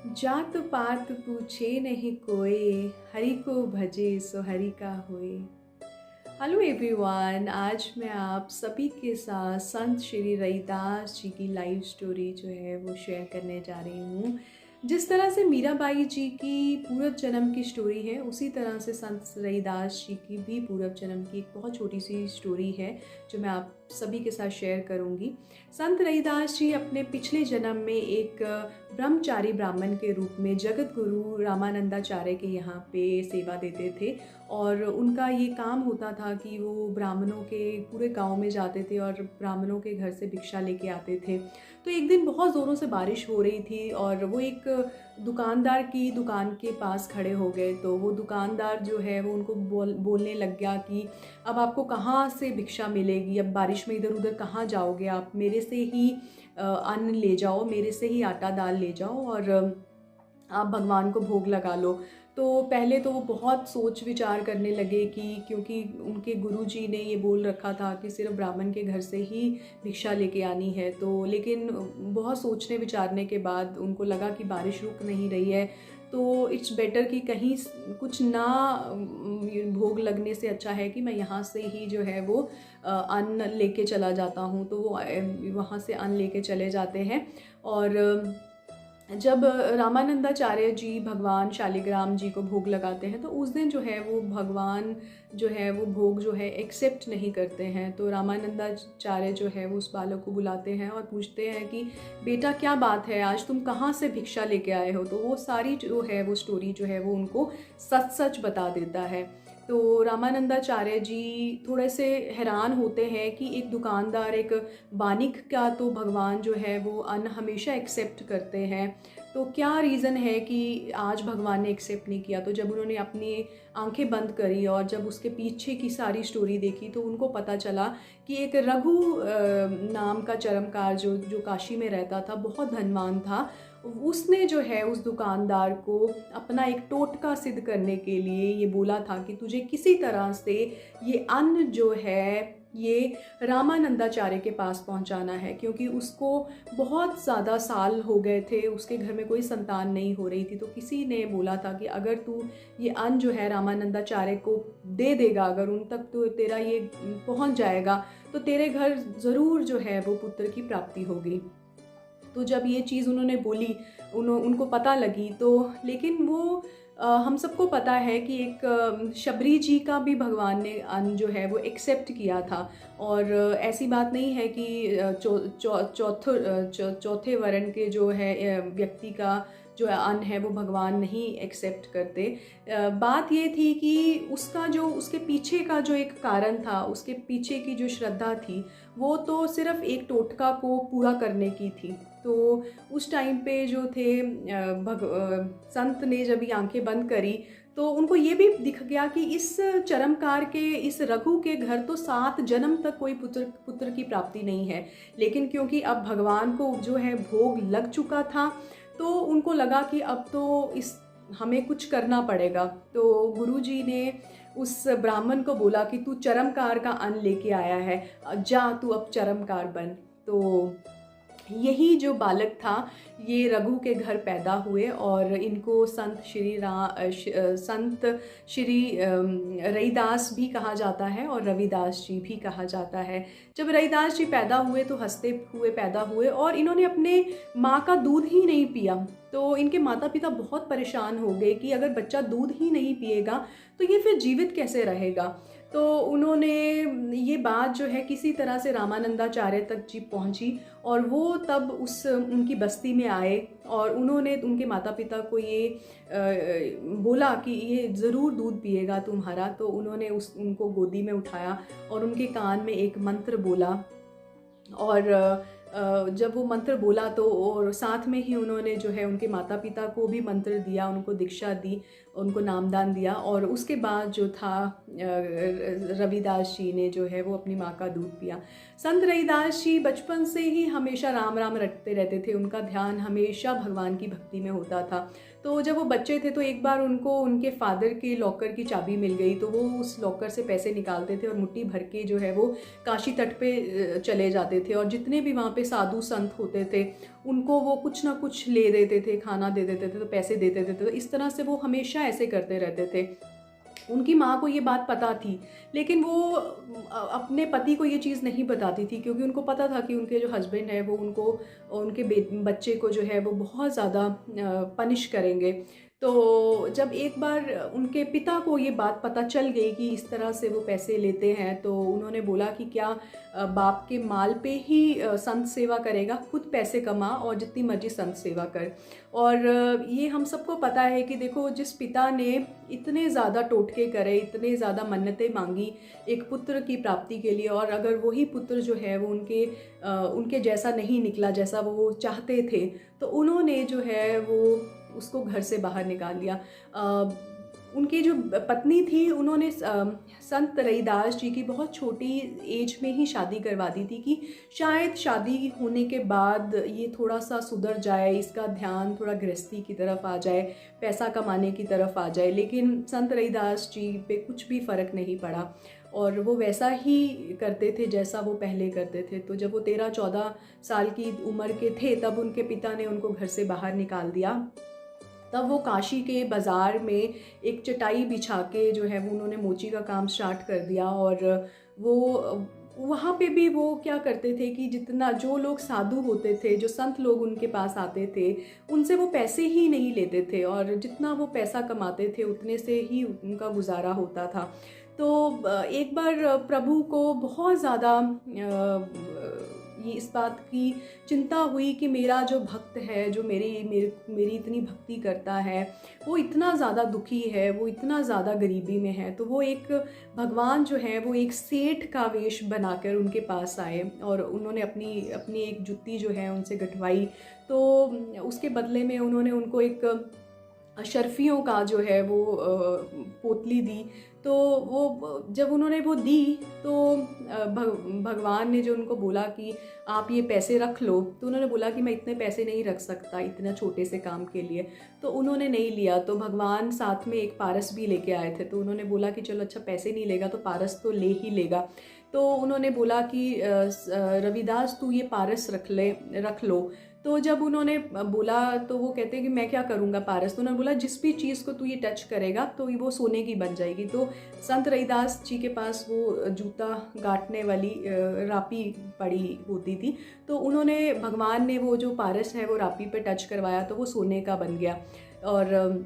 जात पात पूछे नहीं कोई, हरि को भजे सो हरि का होए। हेलो एवरीवन, आज मैं आप सभी के साथ संत श्री रैदास जी की लाइव स्टोरी जो है वो शेयर करने जा रही हूँ। जिस तरह से मीराबाई जी की पूर्व जन्म की स्टोरी है, उसी तरह से संत रैदास जी की भी पूर्व जन्म की एक बहुत छोटी सी स्टोरी है जो मैं आप सभी के साथ शेयर करूंगी। संत रैदास जी अपने पिछले जन्म में एक ब्रह्मचारी ब्राह्मण के रूप में जगत गुरु रामानंदाचार्य के यहाँ पे सेवा देते थे और उनका ये काम होता था कि वो ब्राह्मणों के पूरे गांव में जाते थे और ब्राह्मणों के घर से भिक्षा लेके आते थे। तो एक दिन बहुत ज़ोरों से बारिश हो रही थी और वो एक दुकानदार की दुकान के पास खड़े हो गए। तो वो दुकानदार जो है वो उनको बोलने लग गया कि अब आपको कहाँ से भिक्षा मिलेगी, अब बारिश में इधर उधर कहाँ जाओगे, आप मेरे से ही अन्न ले जाओ, मेरे से ही आटा दाल ले जाओ और आप भगवान को भोग लगा लो। तो पहले तो वो बहुत सोच विचार करने लगे कि क्योंकि उनके गुरुजी ने ये बोल रखा था कि सिर्फ ब्राह्मण के घर से ही भिक्षा लेके आनी है। तो लेकिन बहुत सोचने विचारने के बाद उनको लगा कि बारिश रुक नहीं रही है, तो इट्स बेटर कि कहीं कुछ ना भोग लगने से अच्छा है कि मैं यहाँ से ही जो है वो अन्न लेके चला जाता हूँ। तो वो वहाँ से अन्न लेके चले जाते हैं और जब रामानंदाचार्य जी भगवान शालिग्राम जी को भोग लगाते हैं तो उस दिन जो है वो भगवान जो है वो भोग जो है एक्सेप्ट नहीं करते हैं। तो रामानंदाचार्य जो है वो उस बालक को बुलाते हैं और पूछते हैं कि बेटा क्या बात है, आज तुम कहाँ से भिक्षा लेके आए हो। तो वो सारी जो है वो स्टोरी जो है वो उनको सच सच बता देता है। तो रामानंदाचार्य जी थोड़े से हैरान होते हैं कि एक दुकानदार, एक वानिक का तो भगवान जो है वो अन्न हमेशा एक्सेप्ट करते हैं, तो क्या रीज़न है कि आज भगवान ने एक्सेप्ट नहीं किया। तो जब उन्होंने अपनी आंखें बंद करी और जब उसके पीछे की सारी स्टोरी देखी तो उनको पता चला कि एक रघु नाम का चरमकार जो काशी में रहता था, बहुत धनवान था, उसने जो है उस दुकानदार को अपना एक टोटका सिद्ध करने के लिए ये बोला था कि तुझे किसी तरह से ये अन्न जो है ये रामानंदाचार्य के पास पहुंचाना है, क्योंकि उसको बहुत ज़्यादा साल हो गए थे, उसके घर में कोई संतान नहीं हो रही थी। तो किसी ने बोला था कि अगर तू ये अन्न जो है रामानंदाचार्य को दे देगा, अगर उन तक तो तेरा ये पहुंच जाएगा तो तेरे घर ज़रूर जो है वो पुत्र की प्राप्ति होगी। तो जब ये चीज़ उन्होंने बोली, उनको पता लगी, तो लेकिन वो हम सबको पता है कि एक शबरी जी का भी भगवान ने अन्न जो है वो एक्सेप्ट किया था। और ऐसी बात नहीं है कि चौथे वर्ण के जो है व्यक्ति का जो अन्न है वो भगवान नहीं एक्सेप्ट करते। बात ये थी कि उसका जो उसके पीछे का जो एक कारण था, उसके पीछे की जो श्रद्धा थी, वो तो सिर्फ एक टोटका को पूरा करने की थी। तो उस टाइम पे जो थे संत ने जब ये आंखें बंद करी तो उनको ये भी दिख गया कि इस चरमकार के, इस रघु के घर तो 7 जन्म तक कोई पुत्र की प्राप्ति नहीं है। लेकिन क्योंकि अब भगवान को जो है भोग लग चुका था तो उनको लगा कि अब तो हमें कुछ करना पड़ेगा। तो गुरुजी ने उस ब्राह्मण को बोला कि तू चरमकार का अन्न लेके आया है, जा तू अब चरमकार बन। तो यही जो बालक था ये रघु के घर पैदा हुए और इनको संत श्री रैदास भी कहा जाता है और रविदास जी भी कहा जाता है। जब रैदास जी पैदा हुए तो हंसते हुए पैदा हुए और इन्होंने अपने माँ का दूध ही नहीं पिया। तो इनके माता पिता बहुत परेशान हो गए कि अगर बच्चा दूध ही नहीं पिएगा तो ये फिर जीवित कैसे रहेगा। तो उन्होंने ये बात जो है किसी तरह से रामानंदाचार्य तक जी पहुंची और वो तब उनकी बस्ती में आए और उन्होंने उनके माता पिता को ये बोला कि ये ज़रूर दूध पिएगा तुम्हारा। तो उन्होंने उनको गोदी में उठाया और उनके कान में एक मंत्र बोला और जब वो मंत्र बोला तो और साथ में ही उन्होंने जो है उनके माता पिता को भी मंत्र दिया, उनको दीक्षा दी, उनको नामदान दिया। और उसके बाद जो था रविदास जी ने जो है वो अपनी माँ का दूध पिया। संत रविदास जी बचपन से ही हमेशा राम राम रटते रहते थे, उनका ध्यान हमेशा भगवान की भक्ति में होता था। तो जब वो बच्चे थे तो एक बार उनको उनके फादर के लॉकर की चाबी मिल गई, तो वो उस लॉकर से पैसे निकालते थे और मुट्ठी भर के जो है वो काशी तट पे चले जाते थे और जितने भी वहाँ पे साधु संत होते थे उनको वो कुछ ना कुछ ले देते थे, खाना दे देते थे, तो पैसे दे देते थे। तो इस तरह से वो हमेशा ऐसे करते रहते थे। उनकी माँ को ये बात पता थी, लेकिन वो अपने पति को ये चीज़ नहीं बताती थी, क्योंकि उनको पता था कि उनके जो हस्बैंड है वो उनको, उनके बच्चे को जो है वो बहुत ज़्यादा पनिश करेंगे। तो जब एक बार उनके पिता को ये बात पता चल गई कि इस तरह से वो पैसे लेते हैं, तो उन्होंने बोला कि क्या बाप के माल पे ही संत सेवा करेगा, खुद पैसे कमा और जितनी मर्जी संत सेवा कर। और ये हम सबको पता है कि देखो, जिस पिता ने इतने ज़्यादा टोटके करे, इतने ज़्यादा मन्नतें मांगी एक पुत्र की प्राप्ति के लिए, और अगर वही पुत्र जो है वो उनके जैसा नहीं निकला जैसा वो चाहते थे, तो उन्होंने जो है वो उसको घर से बाहर निकाल दिया। उनकी जो पत्नी थी, उन्होंने संत रईदास जी की बहुत छोटी एज में ही शादी करवा दी थी कि शायद शादी होने के बाद ये थोड़ा सा सुधर जाए, इसका ध्यान थोड़ा गृहस्थी की तरफ आ जाए, पैसा कमाने की तरफ आ जाए। लेकिन संत रईदास जी पे कुछ भी फ़र्क नहीं पड़ा और वो वैसा ही करते थे जैसा वो पहले करते थे। तो जब वो 13-14 साल की उम्र के थे, तब उनके पिता ने उनको घर से बाहर निकाल दिया। तब वो काशी के बाज़ार में एक चटाई बिछा के जो है वो उन्होंने मोची का काम स्टार्ट कर दिया। और वो वहाँ पे भी वो क्या करते थे कि जितना जो लोग साधु होते थे, जो संत लोग उनके पास आते थे, उनसे वो पैसे ही नहीं लेते थे, और जितना वो पैसा कमाते थे उतने से ही उनका गुजारा होता था। तो एक बार प्रभु को बहुत ज़्यादा ये इस बात की चिंता हुई कि मेरा जो भक्त है, जो मेरी इतनी भक्ति करता है, वो इतना ज़्यादा दुखी है, वो इतना ज़्यादा गरीबी में है। तो वो एक भगवान जो है वो एक सेठ का वेश बनाकर उनके पास आए और उन्होंने अपनी एक जुत्ती जो है उनसे गंठवाई। तो उसके बदले में उन्होंने उनको एक अशर्फियों का जो है वो पोतली दी। तो वो जब उन्होंने वो दी, तो भगवान ने जो उनको बोला कि आप ये पैसे रख लो, तो उन्होंने बोला कि मैं इतने पैसे नहीं रख सकता इतना छोटे से काम के लिए। तो उन्होंने नहीं लिया। तो भगवान साथ में एक पारस भी लेके आए थे, तो उन्होंने बोला कि चलो अच्छा, पैसे नहीं लेगा तो पारस तो ले ही लेगा। तो उन्होंने बोला कि रविदास तू ये पारस रख लो। तो जब उन्होंने बोला, तो वो कहते हैं कि मैं क्या करूँगा पारस। तो उन्होंने बोला जिस भी चीज़ को तू ये टच करेगा तो वो सोने की बन जाएगी। तो संत रईदास जी के पास वो जूता गांठने वाली रापी पड़ी होती थी, तो उन्होंने, भगवान ने वो जो पारस है वो रापी पे टच करवाया तो वो सोने का बन गया। और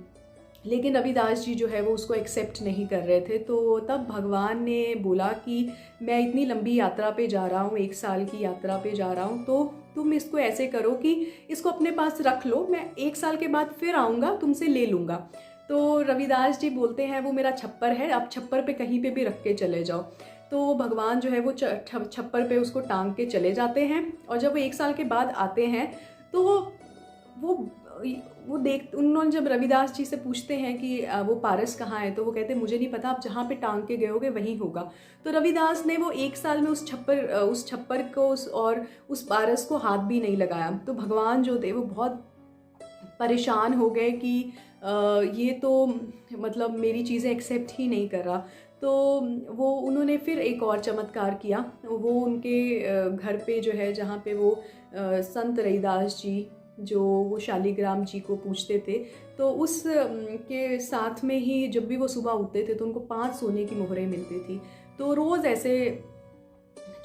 लेकिन रविदास जी जो है वो उसको एक्सेप्ट नहीं कर रहे थे। तो तब भगवान ने बोला कि मैं इतनी लंबी यात्रा पे जा रहा हूँ, 1 साल की यात्रा पे जा रहा हूँ, तो तुम इसको ऐसे करो कि इसको अपने पास रख लो, मैं 1 साल के बाद फिर आऊँगा, तुमसे ले लूँगा। तो रविदास जी बोलते हैं वो मेरा छप्पर है, आप छप्पर पे कहीं पे भी रख के चले जाओ। तो भगवान जो है वो छप्पर पे उसको टांग के चले जाते हैं। और जब वो 1 साल के बाद आते हैं, तो वो उन्होंने जब रविदास जी से पूछते हैं कि वो पारस कहाँ है, तो वो कहते हैं मुझे नहीं पता, आप जहाँ पे टांग के गए होगे वहीं होगा। तो रविदास ने वो 1 साल में उस छप्पर को और उस पारस को हाथ भी नहीं लगाया। तो भगवान जो थे वो बहुत परेशान हो गए कि ये तो मतलब मेरी चीज़ें एक्सेप्ट ही नहीं कर रहा। तो वो उन्होंने फिर एक और चमत्कार किया। वो उनके घर पे जो है, जहाँ पे वो संत रईदास जी जो वो शालिग्राम जी को पूछते थे, तो उस के साथ में ही जब भी वो सुबह उठते थे तो उनको 5 सोने की मोहरें मिलती थी। तो रोज़ ऐसे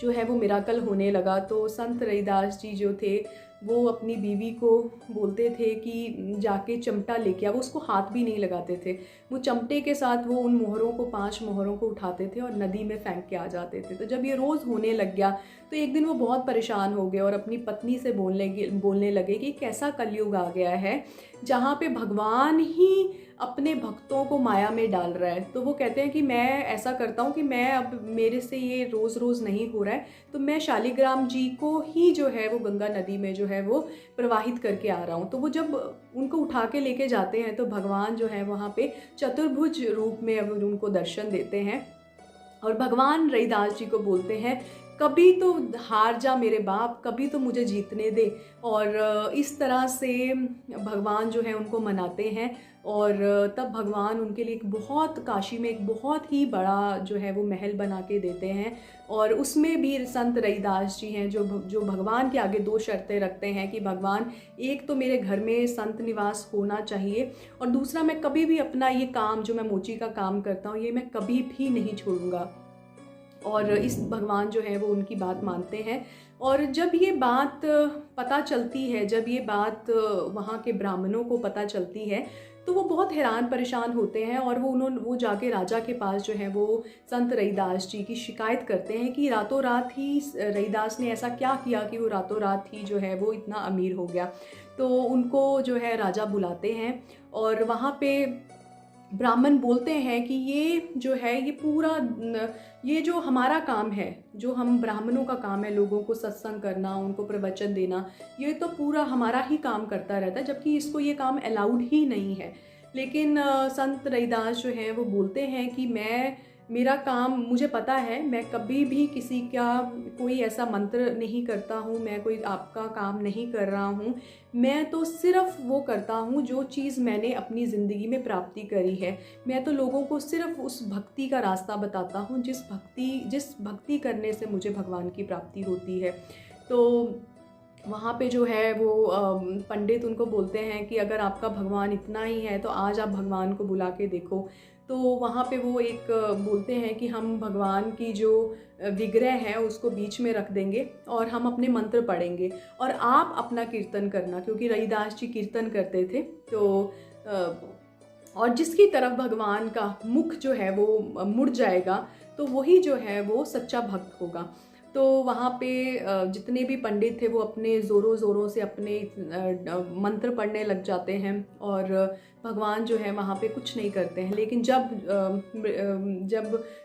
जो है वो मिराकल होने लगा। तो संत रईदास जी जो थे वो अपनी बीवी को बोलते थे कि जाके चमटा लेके आ। वो उसको हाथ भी नहीं लगाते थे, वो चमटे के साथ वो उन मोहरों को 5 मोहरों को उठाते थे और नदी में फेंक के आ जाते थे। तो जब ये रोज़ होने लग गया, तो एक दिन वो बहुत परेशान हो गए और अपनी पत्नी से बोलने लगे कि कैसा कलयुग आ गया है जहाँ पे भगवान ही अपने भक्तों को माया में डाल रहा है। तो वो कहते हैं कि मैं ऐसा करता हूँ कि मैं अब मेरे से ये रोज़ रोज़ नहीं हो रहा है, तो मैं शालिग्राम जी को ही जो है वो गंगा नदी में जो है वो प्रवाहित करके आ रहा हूँ। तो वो जब उनको उठा के लेके जाते हैं, तो भगवान जो है वहाँ पे चतुर्भुज रूप में अब उनको दर्शन देते हैं और भगवान रईदास जी को बोलते हैं कभी तो हार जा मेरे बाप, कभी तो मुझे जीतने दे। और इस तरह से भगवान जो है उनको मनाते हैं। और तब भगवान उनके लिए एक बहुत, काशी में एक बहुत ही बड़ा जो है वो महल बना के देते हैं। और उसमें भी संत रविदास जी हैं जो भगवान के आगे दो शर्तें रखते हैं कि भगवान, एक तो मेरे घर में संत निवास होना चाहिए, और दूसरा मैं कभी भी अपना ये काम जो मैं मोची का काम करता हूँ ये मैं कभी भी नहीं छोड़ूंगा। और इस भगवान जो है वो उनकी बात मानते हैं। और जब ये बात पता चलती है, जब ये बात वहाँ के ब्राह्मणों को पता चलती है, तो वो बहुत हैरान परेशान होते हैं। और वो जाके राजा के पास जो है वो संत रविदास जी की शिकायत करते हैं कि रातों रात ही रविदास ने ऐसा क्या किया कि वो रातों रात ही जो है वो इतना अमीर हो गया। तो उनको जो है राजा बुलाते हैं, और वहाँ पे ब्राह्मण बोलते हैं कि ये जो है ये पूरा ये जो हमारा काम है, जो हम ब्राह्मणों का काम है लोगों को सत्संग करना, उनको प्रवचन देना, ये तो पूरा हमारा ही काम करता रहता है, जबकि इसको ये काम अलाउड ही नहीं है। लेकिन संत रविदास जो है वो बोलते हैं कि मेरा काम, मुझे पता है, मैं कभी भी किसी का कोई ऐसा मंत्र नहीं करता हूँ, मैं कोई आपका काम नहीं कर रहा हूँ, मैं तो सिर्फ़ वो करता हूँ जो चीज़ मैंने अपनी ज़िंदगी में प्राप्ति करी है। मैं तो लोगों को सिर्फ़ उस भक्ति का रास्ता बताता हूँ जिस भक्ति करने से मुझे भगवान की प्राप्ति होती है। तो वहाँ पे जो है वो पंडित उनको बोलते हैं कि अगर आपका भगवान इतना ही है तो आज आप भगवान को बुला के देखो। तो वहाँ पे वो एक बोलते हैं कि हम भगवान की जो विग्रह है उसको बीच में रख देंगे और हम अपने मंत्र पढ़ेंगे और आप अपना कीर्तन करना, क्योंकि रविदास जी कीर्तन करते थे। तो और जिसकी तरफ भगवान का मुख जो है वो मुड़ जाएगा तो वही जो है वो सच्चा भक्त होगा। तो वहाँ पे जितने भी पंडित थे वो अपने ज़ोरों ज़ोरों से अपने मंत्र पढ़ने लग जाते हैं, और भगवान जो है वहाँ पे कुछ नहीं करते हैं। लेकिन जब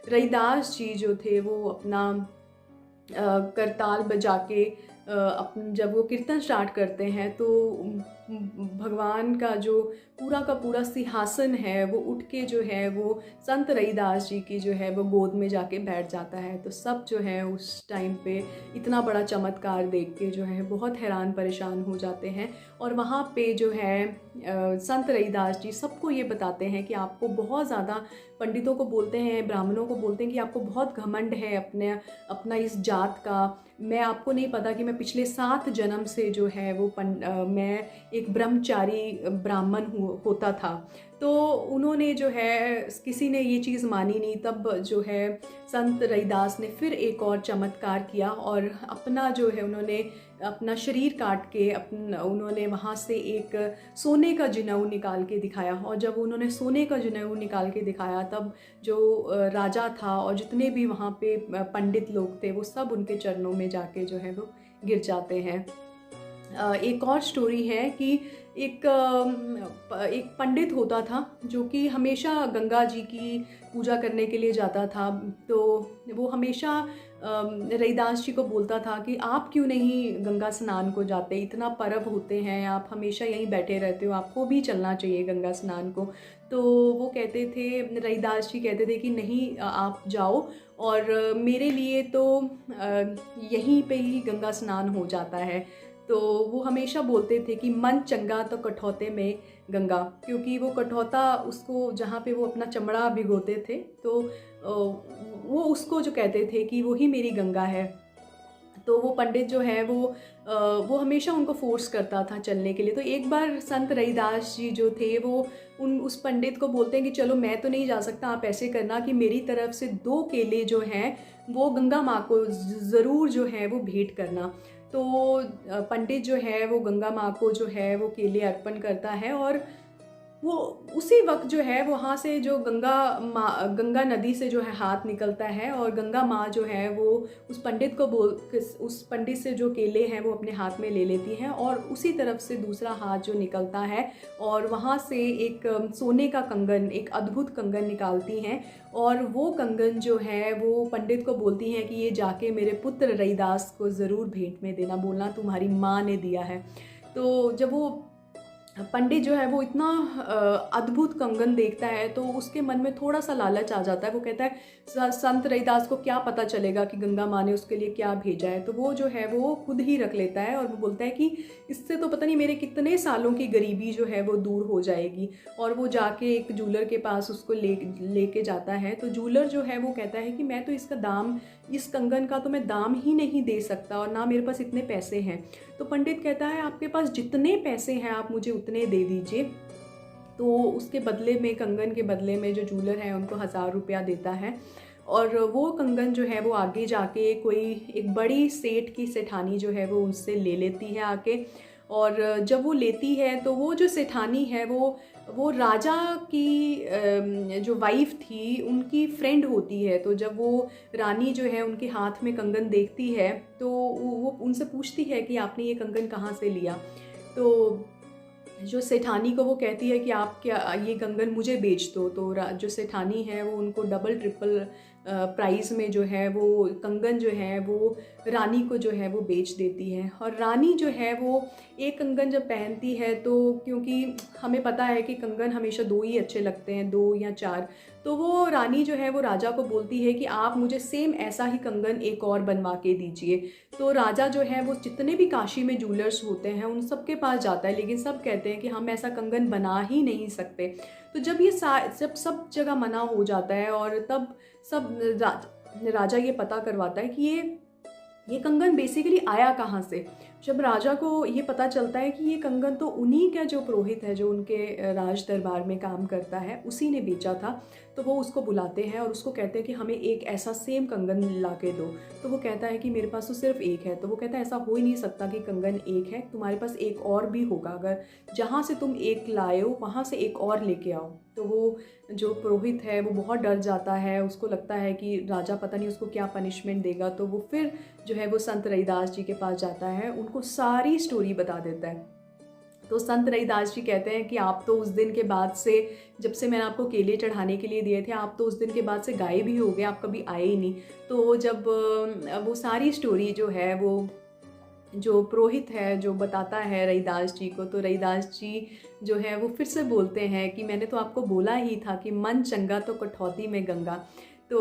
रविदास जी जो थे वो अपना करताल बजा के जब वो कीर्तन स्टार्ट करते हैं तो भगवान का जो पूरा का पूरा सिंहासन है वो उठ के जो है वो संत रविदास जी की जो है वो गोद में जाके बैठ जाता है। तो सब जो है उस टाइम पे इतना बड़ा चमत्कार देख के जो है बहुत हैरान परेशान हो जाते हैं। और वहाँ पे जो है संत रविदास जी सबको ये बताते हैं कि आपको बहुत ज़्यादा, पंडितों को बोलते हैं, ब्राह्मणों को बोलते हैं कि आपको बहुत घमंड है अपना इस जात का। मैं आपको नहीं पता कि मैं पिछले 7 जन्म से जो है वो मैं एक ब्रह्मचारी ब्राह्मण होता था। तो उन्होंने जो है, किसी ने ये चीज़ मानी नहीं। तब जो है संत रविदास ने फिर एक और चमत्कार किया और अपना जो है उन्होंने अपना शरीर काट के उन्होंने वहाँ से एक सोने का जनेऊ निकाल के दिखाया। और जब उन्होंने सोने का जनेऊ निकाल के दिखाया तब जो राजा था और जितने भी वहाँ पे पंडित लोग थे वो सब उनके चरणों में जाके जो है वो गिर जाते हैं। एक और स्टोरी है कि एक पंडित होता था जो कि हमेशा गंगा जी की पूजा करने के लिए जाता था। तो वो हमेशा रविदास जी को बोलता था कि आप क्यों नहीं गंगा स्नान को जाते, इतना पर्व होते हैं, आप हमेशा यहीं बैठे रहते हो, आपको भी चलना चाहिए गंगा स्नान को। तो वो कहते थे, रविदास जी कहते थे कि नहीं, आप जाओ, और मेरे लिए तो यहीं पे ही गंगा स्नान हो जाता है। तो वो हमेशा बोलते थे कि मन चंगा तो कठौते में गंगा, क्योंकि वो कठौता उसको जहाँ पे वो अपना चमड़ा भिगोते थे तो वो उसको जो कहते थे कि वो ही मेरी गंगा है। तो वो पंडित जो है वो हमेशा उनको फोर्स करता था चलने के लिए। तो एक बार संत रविदास जी जो थे वो उस पंडित को बोलते हैं कि चलो मैं तो नहीं जा सकता, आप ऐसे करना कि मेरी तरफ से 2 केले जो हैं वो गंगा माँ को ज़रूर जो है वो भेंट करना। तो पंडित जो है वो गंगा माँ को जो है वो केले अर्पण करता है, और वो उसी वक्त जो है वहाँ से जो गंगा नदी से जो है हाथ निकलता है, और गंगा माँ जो है वो उस पंडित से जो केले हैं वो अपने हाथ में ले लेती हैं, और उसी तरफ से दूसरा हाथ जो निकलता है और वहाँ से एक सोने का कंगन, एक अद्भुत कंगन निकालती हैं। और वो कंगन जो है वो पंडित को बोलती हैं कि ये जाके मेरे पुत्र रविदास को ज़रूर भेंट में देना, बोलना तुम्हारी माँ ने दिया है। तो जब वो पंडित जो है वो इतना अद्भुत कंगन देखता है तो उसके मन में थोड़ा सा लालच आ जाता है। वो कहता है संत रविदास को क्या पता चलेगा कि गंगा माँ ने उसके लिए क्या भेजा है, तो वो जो है वो खुद ही रख लेता है और वो बोलता है कि इससे तो पता नहीं मेरे कितने सालों की गरीबी जो है वो दूर हो जाएगी। और वो जाके एक जूलर के पास उसको लेके जाता है। तो जूलर जो है वो कहता है कि मैं तो इसका दाम, इस कंगन का तो मैं दाम ही नहीं दे सकता और ना मेरे पास इतने पैसे हैं। तो पंडित कहता है आपके पास जितने पैसे हैं आप मुझे उतने दे दीजिए। तो उसके बदले में, कंगन के बदले में जो जूलर है उनको 1000 रुपया देता है। और वो कंगन जो है वो आगे जाके कोई एक बड़ी सेठ की सेठानी जो है वो उससे ले लेती है आके। और जब वो लेती है तो वो जो सेठानी है वो राजा की जो वाइफ थी उनकी फ्रेंड होती है। तो जब वो रानी जो है उनके हाथ में कंगन देखती है तो वो उनसे पूछती है कि आपने ये कंगन कहाँ से लिया। तो जो सेठानी को वो कहती है कि आप क्या ये कंगन मुझे बेच दो। तो जो सेठानी है वो उनको डबल ट्रिपल प्राइस में जो है वो कंगन जो है वो रानी को जो है वो बेच देती है। और रानी जो है वो एक कंगन जब पहनती है तो क्योंकि हमें पता है कि कंगन हमेशा 2 ही अच्छे लगते हैं, 2 या 4, तो वो रानी जो है वो राजा को बोलती है कि आप मुझे सेम ऐसा ही कंगन एक और बनवा के दीजिए। तो राजा जो है वो जितने भी काशी में जूलर्स होते हैं उन सब के पास जाता है, लेकिन सब कहते हैं कि हम ऐसा कंगन बना ही नहीं सकते। तो जब ये जब सब जगह मना हो जाता है और तब सब राजा ये पता करवाता है कि ये कंगन बेसिकली आया कहाँ से। जब राजा को ये पता चलता है कि ये कंगन तो उन्हीं का जो पुरोहित है जो उनके राज दरबार में काम करता है उसी ने बेचा था, तो वो उसको बुलाते हैं और उसको कहते हैं कि हमें एक ऐसा सेम कंगन ला के दो। तो वो कहता है कि मेरे पास तो सिर्फ एक है। तो वो कहता है ऐसा हो ही नहीं सकता कि कंगन एक है, तुम्हारे पास एक और भी होगा, अगर जहाँ से तुम एक लाए हो वहाँ से एक और लेके आओ। तो वो जो पुरोहित है वो बहुत डर जाता है, उसको लगता है कि राजा पता नहीं उसको क्या पनिशमेंट देगा। तो वो फिर जो है वो संत रविदास जी के पास जाता है, उनको सारी स्टोरी बता देता है। तो संत रविदास जी कहते हैं कि आप तो उस दिन के बाद से, जब से मैंने आपको केले चढ़ाने के लिए दिए थे, आप तो उस दिन के बाद से गायब ही हो गए, आप कभी आए ही नहीं। तो जब वो सारी स्टोरी जो है वो जो पुरोहित है जो बताता है रविदास जी को, तो रविदास जी जो है वो फिर से बोलते हैं कि मैंने तो आपको बोला ही था कि मन चंगा तो कठौती में गंगा। तो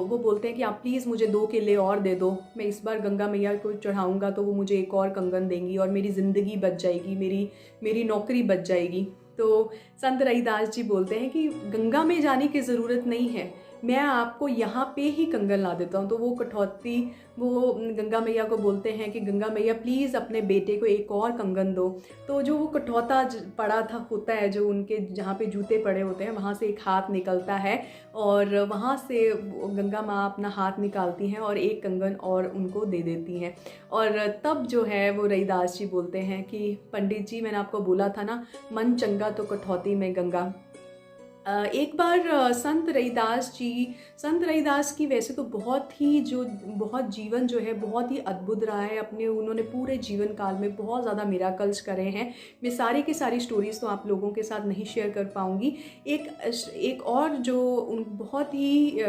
वो बोलते हैं कि आप प्लीज़ मुझे 2 केले और दे दो, मैं इस बार गंगा मैया को चढ़ाऊँगा तो वो मुझे एक और कंगन देंगी और मेरी ज़िंदगी बच जाएगी, मेरी नौकरी बच जाएगी। तो संत रविदास जी बोलते हैं कि गंगा में जाने की ज़रूरत नहीं है, मैं आपको यहाँ पे ही कंगन ला देता हूँ। तो वो गंगा मैया को बोलते हैं कि गंगा मैया प्लीज़ अपने बेटे को एक और कंगन दो। तो जो वो कठौता पड़ा था होता है, जो उनके जहाँ पे जूते पड़े होते हैं वहाँ से एक हाथ निकलता है और वहाँ से गंगा माँ अपना हाथ निकालती हैं और एक कंगन और उनको दे देती हैं। और तब जो है वो रविदास जी बोलते हैं कि पंडित जी मैंने आपको बोला था ना, मन चंगा तो कठौती में गंगा। एक बार संत रविदास की वैसे तो बहुत जीवन जो है बहुत ही अद्भुत रहा है। उन्होंने पूरे जीवन काल में बहुत ज़्यादा मिराकल्स करे हैं। मैं सारी की सारी स्टोरीज़ तो आप लोगों के साथ नहीं शेयर कर पाऊँगी। एक और जो बहुत ही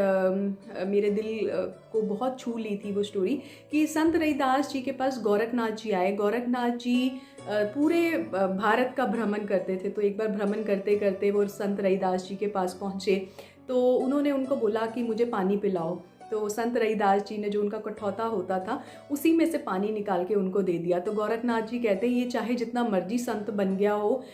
मेरे दिल को बहुत छू ली थी वो स्टोरी, कि संत रविदास जी के पास गोरखनाथ जी आए। गोरखनाथ जी पूरे भारत का भ्रमण करते थे। तो एक बार भ्रमण करते करते वो संत रविदास जी के पास पहुँचे, तो उन्होंने उनको बोला कि मुझे पानी पिलाओ। तो संत रविदास जी ने जो उनका कठौता होता था उसी में से पानी निकाल के उनको दे दिया। तो गोरखनाथ जी कहते हैं ये चाहे जितना मर्जी संत बन गया हो,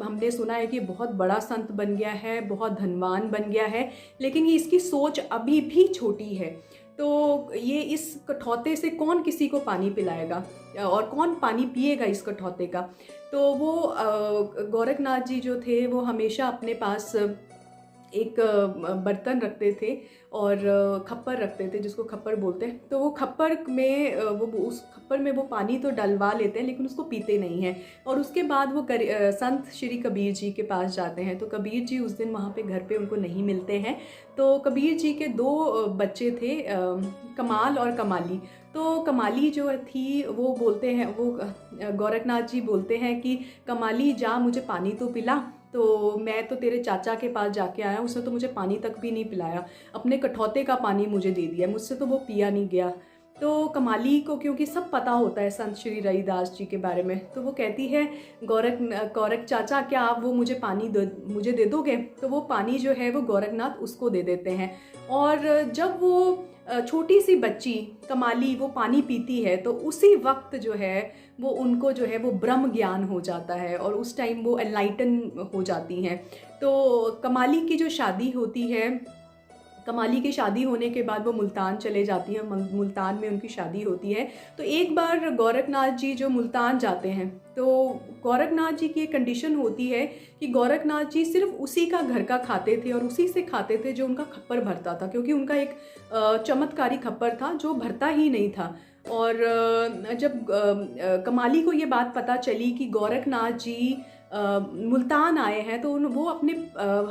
हमने सुना है कि बहुत बड़ा संत बन गया है, बहुत धनवान बन गया है, लेकिन ये इसकी सोच अभी भी छोटी है। तो ये इस कठौते से कौन किसी को पानी पिलाएगा और कौन पानी पिएगा इस कठौते का। तो वो गोरखनाथ जी जो थे वो हमेशा अपने पास एक बर्तन रखते थे और खप्पर रखते थे, जिसको खप्पर बोलते हैं। तो वो खप्पर में उस खप्पर में वो पानी तो डलवा लेते हैं लेकिन उसको पीते नहीं हैं। और उसके बाद वो संत श्री कबीर जी के पास जाते हैं। तो कबीर जी उस दिन वहाँ पे घर पे उनको नहीं मिलते हैं। तो कबीर जी के 2 बच्चे थे, कमाल और कमाली। तो कमाली जो थी वो बोलते हैं, वो गोरखनाथ जी बोलते हैं कि कमाली जा मुझे पानी तो पिला। तो मैं तो तेरे चाचा के पास जाके आया, उसने तो मुझे पानी तक भी नहीं पिलाया, अपने कठौते का पानी मुझे दे दिया, मुझसे तो वो पिया नहीं गया। तो कमाली को क्योंकि सब पता होता है संत श्री रविदास जी के बारे में, तो वो कहती है गोरख चाचा क्या आप वो मुझे दे दोगे। तो वो पानी जो है वो गोरखनाथ उसको दे देते हैं। और जब वो छोटी सी बच्ची कमाली वो पानी पीती है तो उसी वक्त जो है वो उनको जो है वो ब्रह्म ज्ञान हो जाता है और उस टाइम वो एनलाइटन हो जाती हैं। तो कमाली की जो शादी होती है, कमाली की शादी होने के बाद वो मुल्तान चले जाती हैं, मुल्तान में उनकी शादी होती है। तो एक बार गोरखनाथ जी जो मुल्तान जाते हैं तो गोरखनाथ जी की एक कंडीशन होती है कि गोरखनाथ जी सिर्फ उसी का घर का खाते थे और उसी से खाते थे जो उनका खप्पर भरता था, क्योंकि उनका एक चमत्कारी खप्पर था जो भरता ही नहीं था। और जब कमाली को ये बात पता चली कि गोरखनाथ जी मुल्तान आए हैं तो वो अपने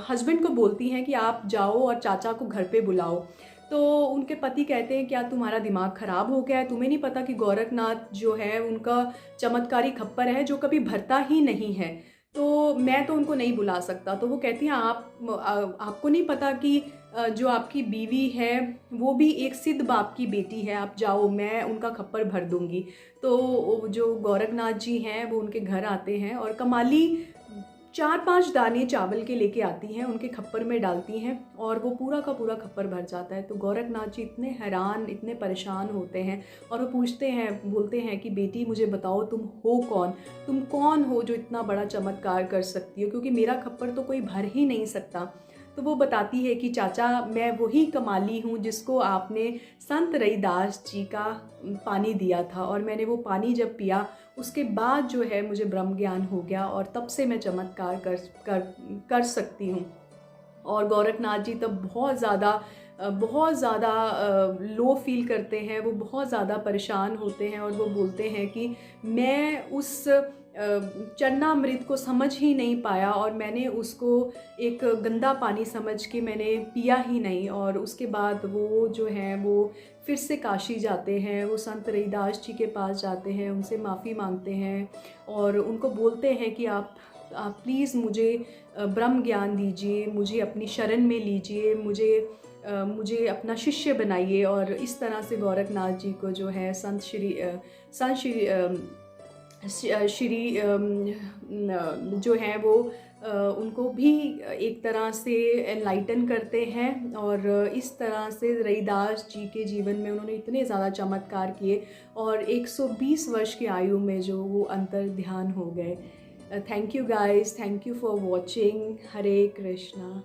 हस्बैंड को बोलती हैं कि आप जाओ और चाचा को घर पे बुलाओ। तो उनके पति कहते हैं क्या तुम्हारा दिमाग ख़राब हो गया है, तुम्हें नहीं पता कि गोरखनाथ जो है उनका चमत्कारी खप्पर है जो कभी भरता ही नहीं है, तो मैं तो उनको नहीं बुला सकता। तो वो कहती हैं आपको नहीं पता कि जो आपकी बीवी है वो भी एक सिद्ध बाप की बेटी है, आप जाओ मैं उनका खप्पर भर दूंगी। तो जो गोरखनाथ जी हैं वो उनके घर आते हैं और कमाली 4-5 दाने चावल के लेके आती हैं, उनके खप्पर में डालती हैं और वो पूरा का पूरा खप्पर भर जाता है। तो गोरखनाथ जी इतने हैरान, इतने परेशान होते हैं और वो पूछते हैं, बोलते हैं कि बेटी मुझे बताओ तुम हो कौन, तुम कौन हो जो इतना बड़ा चमत्कार कर सकती हो, क्योंकि मेरा खप्पर तो कोई भर ही नहीं सकता। तो वो बताती है कि चाचा मैं वही कमाली हूँ जिसको आपने संत रविदास जी का पानी दिया था और मैंने वो पानी जब पिया उसके बाद जो है मुझे ब्रह्म ज्ञान हो गया और तब से मैं चमत्कार कर सकती हूँ। और गोरखनाथ जी तब बहुत ज़्यादा लो फील करते हैं, वो बहुत ज़्यादा परेशान होते हैं और वो बोलते हैं कि मैं उस चरणामृत को समझ ही नहीं पाया और मैंने उसको एक गंदा पानी समझ के मैंने पिया ही नहीं। और उसके बाद वो जो है वो फिर से काशी जाते हैं, वो संत रविदास जी के पास जाते हैं, उनसे माफ़ी मांगते हैं और उनको बोलते हैं कि आप प्लीज़ मुझे ब्रह्म ज्ञान दीजिए, मुझे अपनी शरण में लीजिए, मुझे अपना शिष्य बनाइए। और इस तरह से गोरखनाथ जी को जो है संत श्री जो हैं वो उनको भी एक तरह से एनलाइटन करते हैं। और इस तरह से रविदास जी के जीवन में उन्होंने इतने ज़्यादा चमत्कार किए और 120 वर्ष की आयु में जो वो अंतर ध्यान हो गए। Thank you guys, thank you for watching. Hare Krishna.